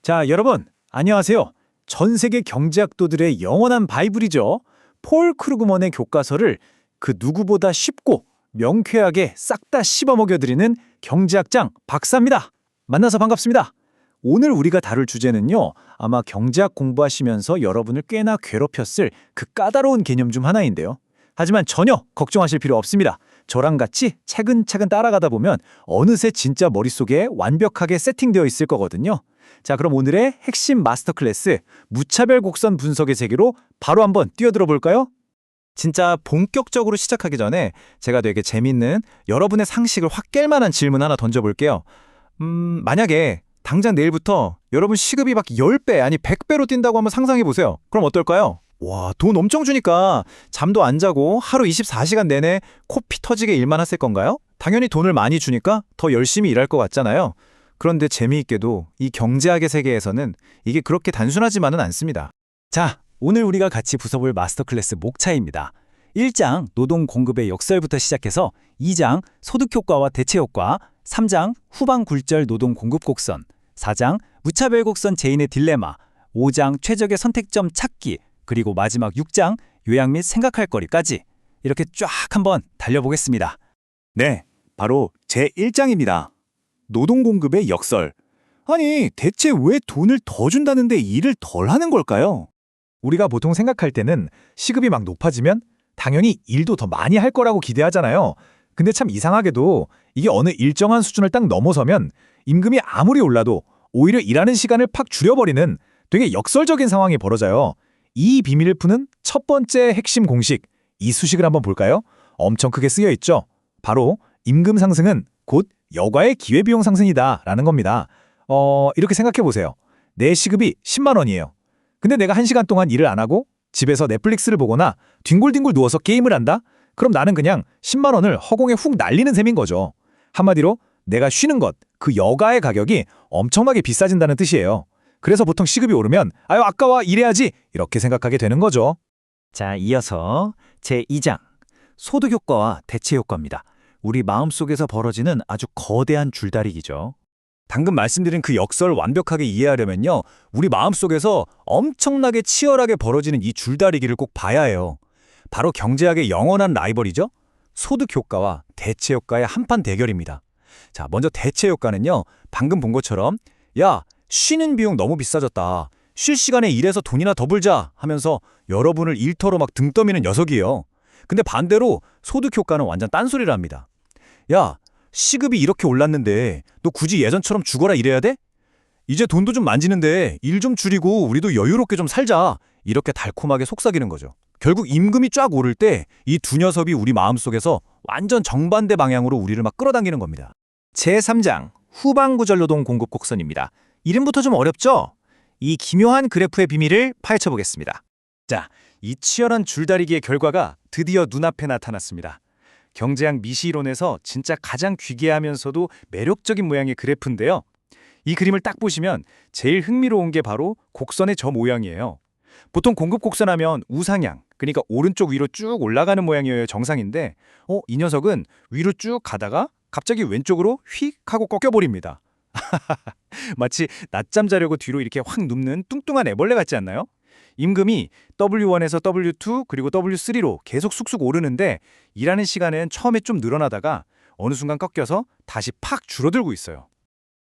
자, 여러분, 안녕하세요. 전 세계 경제학도들의 영원한 바이블이죠. 폴 크루그먼의 교과서를 그 누구보다 쉽고 명쾌하게 싹 다 씹어먹여드리는 경제학장 박사입니다. 만나서 반갑습니다. 오늘 우리가 다룰 주제는요, 아마 경제학 공부하시면서 여러분을 꽤나 괴롭혔을 그 까다로운 개념 중 하나인데요. 하지만 전혀 걱정하실 필요 없습니다. 저랑 같이 차근차근 따라가다 보면 어느새 진짜 머릿속에 완벽하게 세팅되어 있을 거거든요. 자, 그럼 오늘의 핵심 마스터 클래스 무차별 곡선 분석의 세계로 바로 한번 뛰어들어 볼까요? 진짜 본격적으로 시작하기 전에 제가 되게 재밌는 여러분의 상식을 확 깰 만한 질문 하나 던져볼게요. 만약에 당장 내일부터 여러분 시급이 막 10배 아니 100배로 뛴다고 한번 상상해 보세요. 그럼 어떨까요? 와, 돈 엄청 주니까 잠도 안 자고 하루 24시간 내내 코피 터지게 일만 하실 건가요? 당연히 돈을 많이 주니까 더 열심히 일할 것 같잖아요. 그런데 재미있게도 이 경제학의 세계에서는 이게 그렇게 단순하지만은 않습니다. 자, 오늘 우리가 같이 부숴볼 마스터 클래스 목차입니다. 1장 노동 공급의 역설부터 시작해서 2장 소득 효과와 대체 효과, 3장 후방 굴절 노동 공급 곡선, 4장 무차별 곡선 제인의 딜레마, 5장 최적의 선택점 찾기, 그리고 마지막 6장 요약 및 생각할 거리까지 이렇게 쫙 한번 달려보겠습니다. 네, 바로 제1장입니다. 노동 공급의 역설. 아니, 대체 왜 돈을 더 준다는데 일을 덜 하는 걸까요? 우리가 보통 생각할 때는 시급이 막 높아지면 당연히 일도 더 많이 할 거라고 기대하잖아요. 근데 참 이상하게도 이게 어느 일정한 수준을 딱 넘어서면 임금이 아무리 올라도 오히려 일하는 시간을 팍 줄여버리는 되게 역설적인 상황이 벌어져요. 이 비밀을 푸는 첫 번째 핵심 공식, 이 수식을 한번 볼까요? 엄청 크게 쓰여 있죠. 바로 임금 상승은 곧 여가의 기회비용 상승이다 라는 겁니다. 이렇게 생각해 보세요. 내 시급이 10만 원이에요. 근데 내가 1시간 동안 일을 안 하고 집에서 넷플릭스를 보거나 뒹굴뒹굴 누워서 게임을 한다? 그럼 나는 그냥 10만 원을 허공에 훅 날리는 셈인 거죠. 한마디로 내가 쉬는 것, 그 여가의 가격이 엄청나게 비싸진다는 뜻이에요. 그래서 보통 시급이 오르면 아유 아까워 일해야지 이렇게 생각하게 되는 거죠. 자, 이어서 제2장 소득 효과와 대체 효과입니다. 우리 마음속에서 벌어지는 아주 거대한 줄다리기죠. 방금 말씀드린 그 역설을 완벽하게 이해하려면요, 우리 마음속에서 엄청나게 치열하게 벌어지는 이 줄다리기를 꼭 봐야 해요. 바로 경제학의 영원한 라이벌이죠. 소득 효과와 대체 효과의 한판 대결입니다. 자, 먼저 대체 효과는요, 방금 본 것처럼 야, 쉬는 비용 너무 비싸졌다. 쉴 시간에 일해서 돈이나 더 벌자 하면서 여러분을 일터로 막 등 떠미는 녀석이에요. 근데 반대로 소득 효과는 완전 딴소리를 합니다. 야, 시급이 이렇게 올랐는데 너 굳이 예전처럼 죽어라 일해야 돼? 이제 돈도 좀 만지는데 일 좀 줄이고 우리도 여유롭게 좀 살자. 이렇게 달콤하게 속삭이는 거죠. 결국 임금이 쫙 오를 때 이 두 녀석이 우리 마음속에서 완전 정반대 방향으로 우리를 막 끌어당기는 겁니다. 제3장 후방구절노동 공급 곡선입니다. 이름부터 좀 어렵죠? 이 기묘한 그래프의 비밀을 파헤쳐보겠습니다. 자, 이 치열한 줄다리기의 결과가 드디어 눈앞에 나타났습니다. 경제학 미시이론에서 진짜 가장 귀괴하면서도 매력적인 모양의 그래프인데요. 이 그림을 딱 보시면 제일 흥미로운 게 바로 곡선의 저 모양이에요. 보통 공급 곡선하면 우상향, 그러니까 오른쪽 위로 쭉 올라가는 모양이어야 정상인데 이 녀석은 위로 쭉 가다가 갑자기 왼쪽으로 휙 하고 꺾여버립니다. 마치 낮잠 자려고 뒤로 이렇게 확 눕는 뚱뚱한 애벌레 같지 않나요? 임금이 W1에서 W2 그리고 W3로 계속 쑥쑥 오르는데 일하는 시간은 처음에 좀 늘어나다가 어느 순간 꺾여서 다시 팍 줄어들고 있어요.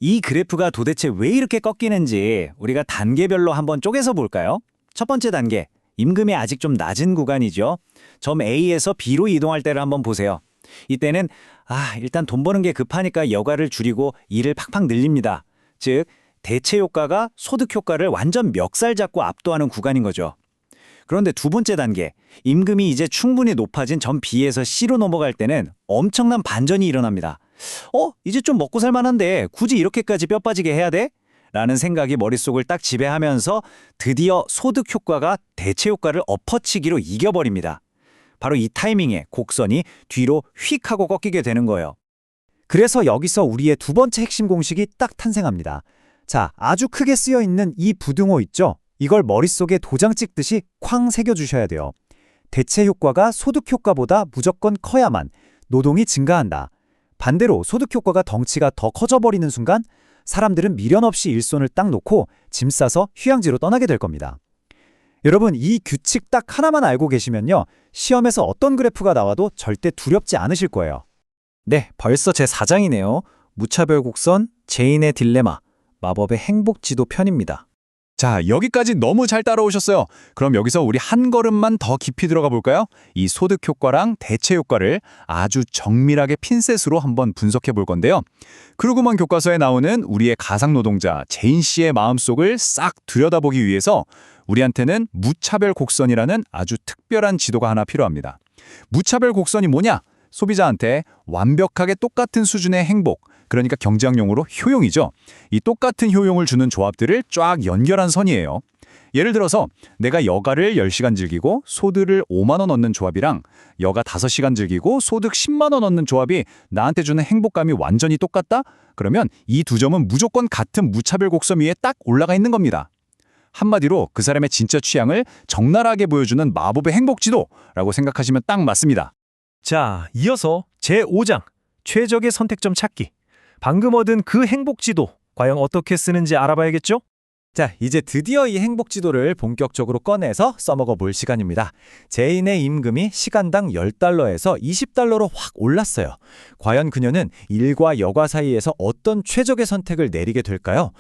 이 그래프가 도대체 왜 이렇게 꺾이는지 우리가 단계별로 한번 쪼개서 볼까요? 첫 번째 단계, 임금이 아직 좀 낮은 구간이죠. 점 A에서 B로 이동할 때를 한번 보세요. 이때는 일단 돈 버는 게 급하니까 여가를 줄이고 일을 팍팍 늘립니다. 즉, 대체 효과가 소득 효과를 완전 멱살 잡고 압도하는 구간인 거죠. 그런데 두 번째 단계, 임금이 이제 충분히 높아진 점 B에서 C로 넘어갈 때는 엄청난 반전이 일어납니다. 이제 좀 먹고 살만한데 굳이 이렇게까지 뼈 빠지게 해야 돼? 라는 생각이 머릿속을 딱 지배하면서 드디어 소득 효과가 대체 효과를 엎어치기로 이겨버립니다. 바로 이 타이밍에 곡선이 뒤로 휙 하고 꺾이게 되는 거예요. 그래서 여기서 우리의 두 번째 핵심 공식이 딱 탄생합니다. 자, 아주 크게 쓰여 있는 이 부등호 있죠? 이걸 머릿속에 도장 찍듯이 쾅 새겨주셔야 돼요. 대체 효과가 소득 효과보다 무조건 커야만 노동이 증가한다. 반대로 소득 효과가 덩치가 더 커져버리는 순간 사람들은 미련 없이 일손을 딱 놓고 짐 싸서 휴양지로 떠나게 될 겁니다. 여러분, 이 규칙 딱 하나만 알고 계시면요, 시험에서 어떤 그래프가 나와도 절대 두렵지 않으실 거예요. 네, 벌써 제 4장이네요. 무차별 곡선, 죄인의 딜레마, 마법의 행복지도 편입니다. 자, 여기까지 너무 잘 따라오셨어요. 그럼 여기서 우리 한 걸음만 더 깊이 들어가 볼까요? 이 소득 효과랑 대체 효과를 아주 정밀하게 핀셋으로 한번 분석해 볼 건데요. 크루그먼 교과서에 나오는 우리의 가상 노동자 제인 씨의 마음속을 싹 들여다보기 위해서 우리한테는 무차별 곡선이라는 아주 특별한 지도가 하나 필요합니다. 무차별 곡선이 뭐냐? 소비자한테 완벽하게 똑같은 수준의 행복, 그러니까 경제학용어로 효용이죠. 이 똑같은 효용을 주는 조합들을 쫙 연결한 선이에요. 예를 들어서 내가 여가를 10시간 즐기고 소득을 5만 원 얻는 조합이랑 여가 5시간 즐기고 소득 10만 원 얻는 조합이 나한테 주는 행복감이 완전히 똑같다? 그러면 이 두 점은 무조건 같은 무차별 곡선 위에 딱 올라가 있는 겁니다. 한마디로 그 사람의 진짜 취향을 적나라하게 보여주는 마법의 행복지도라고 생각하시면 딱 맞습니다. 자, 이어서 제5장 최적의 선택점 찾기. 방금 얻은 그 행복지도 과연 어떻게 쓰는지 알아봐야겠죠? 자, 이제 드디어 이 행복지도를 본격적으로 꺼내서 써먹어 볼 시간입니다. 제인의 임금이 시간당 10달러에서 20달러로 확 올랐어요. 과연 그녀는 일과 여가 사이에서 어떤 최적의 선택을 내리게 될까요?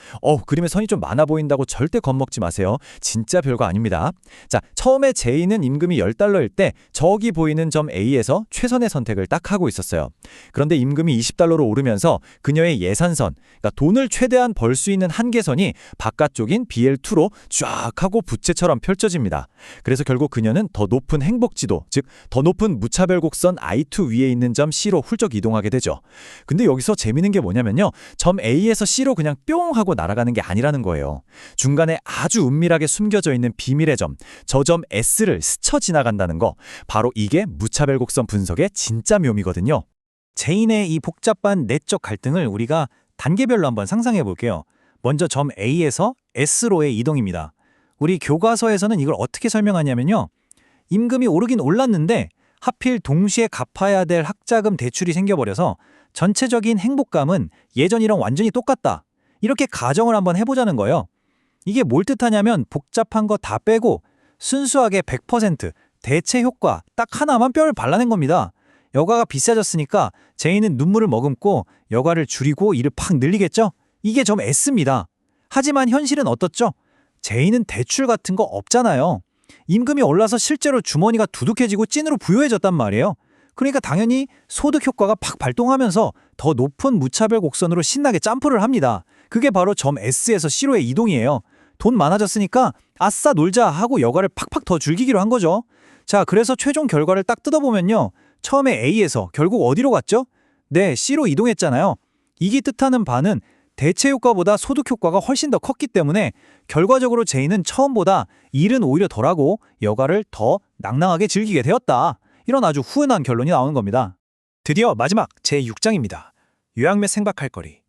그림에 선이 좀 많아 보인다고 절대 겁먹지 마세요. 진짜 별거 아닙니다. 자, 처음에 제인은 임금이 10달러일 때 저기 보이는 점 A에서 최선의 선택을 딱 하고 있었어요. 그런데 임금이 20달러로 오르면서 그녀의 예산선, 그러니까 돈을 최대한 벌 수 있는 한계선이 바깥쪽인 BL2로 쫙 하고 부채처럼 펼쳐집니다. 그래서 결국 그녀는 더 높은 행복지도, 즉 더 높은 무차별 곡선 I2 위에 있는 점 C로 훌쩍 이동하게 되죠. 근데 여기서 재미있는 게 뭐냐면요, 점 A에서 C로 그냥 뿅 하고 날아가는 게 아니라는 거예요. 중간에 아주 은밀하게 숨겨져 있는 비밀의 점, 저 점 S를 스쳐 지나간다는 거, 바로 이게 무차별 곡선 분석의 진짜 묘미거든요. 제인의 이 복잡한 내적 갈등을 우리가 단계별로 한번 상상해 볼게요. 먼저 점 A에서 S로의 이동입니다. 우리 교과서에서는 이걸 어떻게 설명하냐면요, 임금이 오르긴 올랐는데 하필 동시에 갚아야 될 학자금 대출이 생겨버려서 전체적인 행복감은 예전이랑 완전히 똑같다, 이렇게 가정을 한번 해보자는 거예요. 이게 뭘 뜻하냐면 복잡한 거 다 빼고 순수하게 100% 대체 효과 딱 하나만 뼈를 발라낸 겁니다. 여가가 비싸졌으니까 제인은 눈물을 머금고 여가를 줄이고 일을 팍 늘리겠죠? 이게 점 S입니다. 하지만 현실은 어떻죠? 제인은 대출 같은 거 없잖아요. 임금이 올라서 실제로 주머니가 두둑해지고 찐으로 부유해졌단 말이에요. 그러니까 당연히 소득 효과가 팍 발동하면서 더 높은 무차별 곡선으로 신나게 점프를 합니다. 그게 바로 점 S에서 C로의 이동이에요. 돈 많아졌으니까 아싸 놀자 하고 여가를 팍팍 더 즐기기로 한 거죠. 자, 그래서 최종 결과를 딱 뜯어보면요, 처음에 A에서 결국 어디로 갔죠? 네, C로 이동했잖아요. 이게 뜻하는 바는 대체 효과보다 소득 효과가 훨씬 더 컸기 때문에 결과적으로 제인은 처음보다 일은 오히려 덜하고 여가를 더 낭낭하게 즐기게 되었다, 이런 아주 후련한 결론이 나오는 겁니다. 드디어 마지막 제6장입니다. 요약 및 생각할 거리.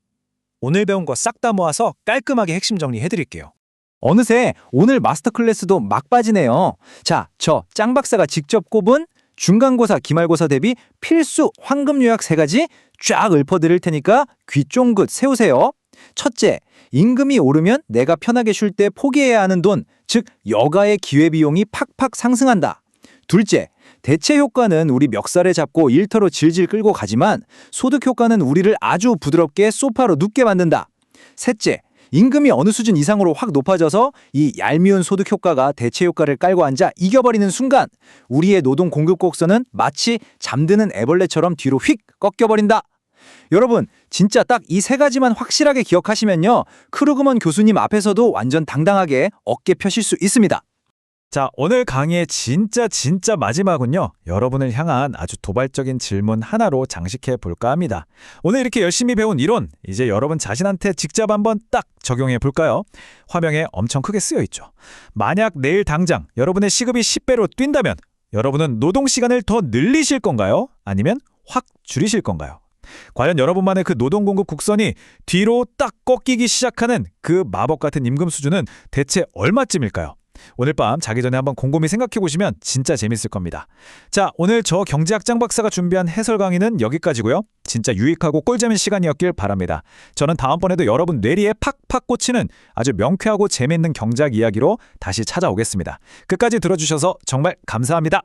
오늘 배운 거 싹 다 모아서 깔끔하게 핵심 정리해드릴게요. 어느새 오늘 마스터 클래스도 막바지네요. 자, 저 짱 박사가 직접 꼽은 중간고사, 기말고사 대비 필수 황금 요약 3가지 쫙 읊어드릴 테니까 귀 쫑긋 세우세요. 첫째, 임금이 오르면 내가 편하게 쉴 때 포기해야 하는 돈, 즉 여가의 기회비용이 팍팍 상승한다. 둘째, 대체 효과는 우리 멱살에 잡고 일터로 질질 끌고 가지만 소득 효과는 우리를 아주 부드럽게 소파로 눕게 만든다. 셋째, 임금이 어느 수준 이상으로 확 높아져서 이 얄미운 소득 효과가 대체 효과를 깔고 앉아 이겨버리는 순간 우리의 노동 공급 곡선은 마치 잠드는 애벌레처럼 뒤로 휙 꺾여버린다. 여러분, 진짜 딱 이 3가지만 확실하게 기억하시면요, 크루그먼 교수님 앞에서도 완전 당당하게 어깨 펴실 수 있습니다. 자, 오늘 강의의 진짜 마지막은요, 여러분을 향한 아주 도발적인 질문 하나로 장식해 볼까 합니다. 오늘 이렇게 열심히 배운 이론, 이제 여러분 자신한테 직접 한번 딱 적용해 볼까요? 화면에 엄청 크게 쓰여 있죠. 만약 내일 당장 여러분의 시급이 10배로 뛴다면 여러분은 노동 시간을 더 늘리실 건가요? 아니면 확 줄이실 건가요? 과연 여러분만의 그 노동 공급 곡선이 뒤로 딱 꺾이기 시작하는 그 마법 같은 임금 수준은 대체 얼마쯤일까요? 오늘 밤 자기 전에 한번 곰곰이 생각해 보시면 진짜 재밌을 겁니다. 자, 오늘 저 경제학 짱 박사가 준비한 해설 강의는 여기까지고요. 진짜 유익하고 꿀잼인 시간이었길 바랍니다. 저는 다음번에도 여러분 뇌리에 팍팍 꽂히는 아주 명쾌하고 재미있는 경제학 이야기로 다시 찾아오겠습니다. 끝까지 들어주셔서 정말 감사합니다.